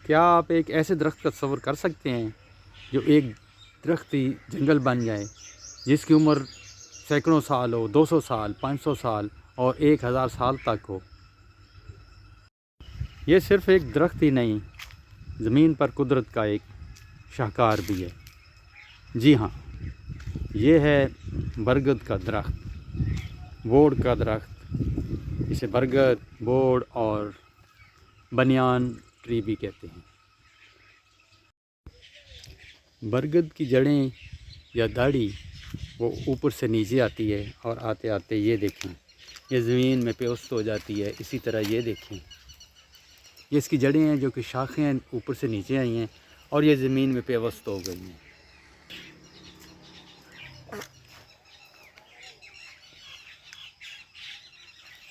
کیا آپ ایک ایسے درخت کا تصور کر سکتے ہیں جو ایک درختی جنگل بن جائے جس کی عمر سینکڑوں سال ہو، 200 سال، 500 سال اور 1000 سال تک ہو؟ یہ صرف ایک درخت ہی نہیں، زمین پر قدرت کا ایک شاہکار بھی ہے۔ جی ہاں، یہ ہے برگد کا درخت، بوڑ کا درخت، اسے برگد، بوڑ اور بنیان ٹری بھی کہتے ہیں۔ برگد کی جڑیں یا داڑھی وہ اوپر سے نیچے آتی ہے اور آتے آتے یہ دیکھیں، یہ زمین میں پیوست ہو جاتی ہے۔ اسی طرح یہ دیکھیں، یہ اس کی جڑیں ہیں جو کہ شاخیں اوپر سے نیچے آئی ہیں اور یہ زمین میں پیوست ہو گئی ہیں۔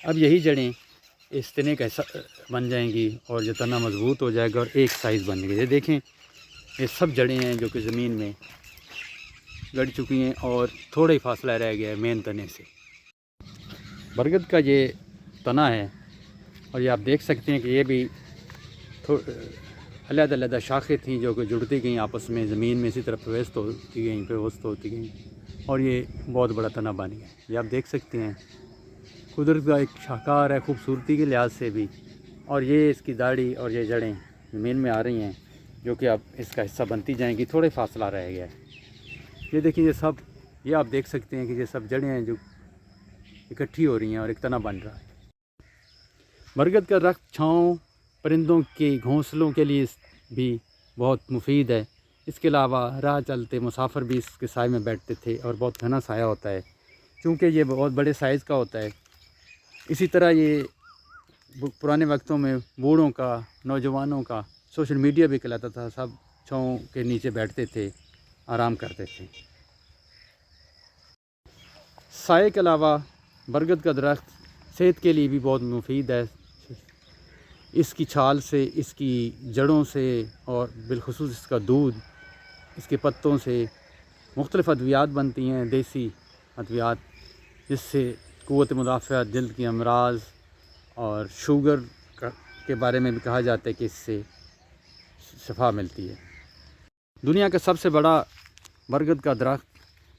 اب یہی جڑیں اس تنے کا حصہ بن جائیں گی اور یہ تنا مضبوط ہو جائے گا اور ایک سائز بن گئی۔ یہ دیکھیں، یہ سب جڑیں ہیں جو کہ زمین میں گڑ چکی ہیں اور تھوڑا ہی فاصلہ رہ گیا ہے مین تنے سے۔ برگد کا یہ تنا ہے اور یہ آپ دیکھ سکتے ہیں کہ یہ بھی علیحدہ علیحدہ شاخیں تھیں جو کہ جڑتی گئیں آپس میں، زمین میں اسی طرح پیوست ہوتی گئیں اور یہ بہت بڑا تنا بن گیا۔ یہ آپ دیکھ سکتے ہیں، قدرت کا ایک شاہکار ہے خوبصورتی کے لحاظ سے بھی۔ اور یہ اس کی داڑھی اور یہ جڑیں زمین میں آ رہی ہیں جو کہ اب اس کا حصہ بنتی جائیں گی، تھوڑے فاصلہ رہ گیا ہے۔ یہ دیکھیں، یہ آپ دیکھ سکتے ہیں کہ یہ سب جڑیں ہیں جو اکٹھی ہو رہی ہیں اور ایک تنا بن رہا ہے۔ برگد کا درخت چھاؤں، پرندوں کے گھونسلوں کے لیے بھی بہت مفید ہے۔ اس کے علاوہ راہ چلتے مسافر بھی اس کے سائے میں بیٹھتے تھے اور بہت گھنا سایہ ہوتا ہے چونکہ یہ بہت بڑے سائز کا ہوتا ہے۔ اسی طرح یہ پرانے وقتوں میں بوڑھوں کا، نوجوانوں کا سوشل میڈیا بھی کہلاتا تھا، سب چھاؤں کے نیچے بیٹھتے تھے، آرام کرتے تھے۔ سائے کے علاوہ برگد کا درخت صحت کے لیے بھی بہت مفید ہے۔ اس کی چھال سے، اس کی جڑوں سے اور بالخصوص اس کا دودھ، اس کے پتوں سے مختلف ادویات بنتی ہیں، دیسی ادویات، جس سے قوت مدافعت، جلد کی امراض اور شوگر کے بارے میں بھی کہا جاتا ہے کہ اس سے شفا ملتی ہے۔ دنیا کا سب سے بڑا برگد کا درخت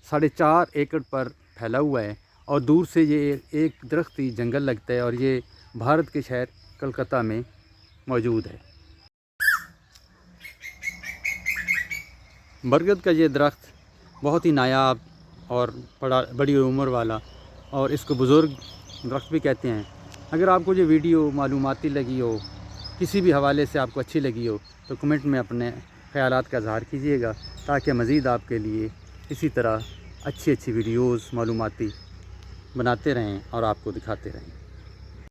4.5 ایکڑ پر پھیلا ہوا ہے اور دور سے یہ ایک درختی جنگل لگتا ہے اور یہ بھارت کے شہر کلکتہ میں موجود ہے۔ برگد کا یہ درخت بہت ہی نایاب اور بڑی عمر والا، اور اس کو بزرگ درخت بھی کہتے ہیں۔ اگر آپ کو یہ ویڈیو معلوماتی لگی ہو، کسی بھی حوالے سے آپ کو اچھی لگی ہو، تو کمنٹ میں اپنے خیالات کا اظہار کیجیے گا تاکہ مزید آپ کے لیے اسی طرح اچھی ویڈیوز معلوماتی بناتے رہیں اور آپ کو دکھاتے رہیں۔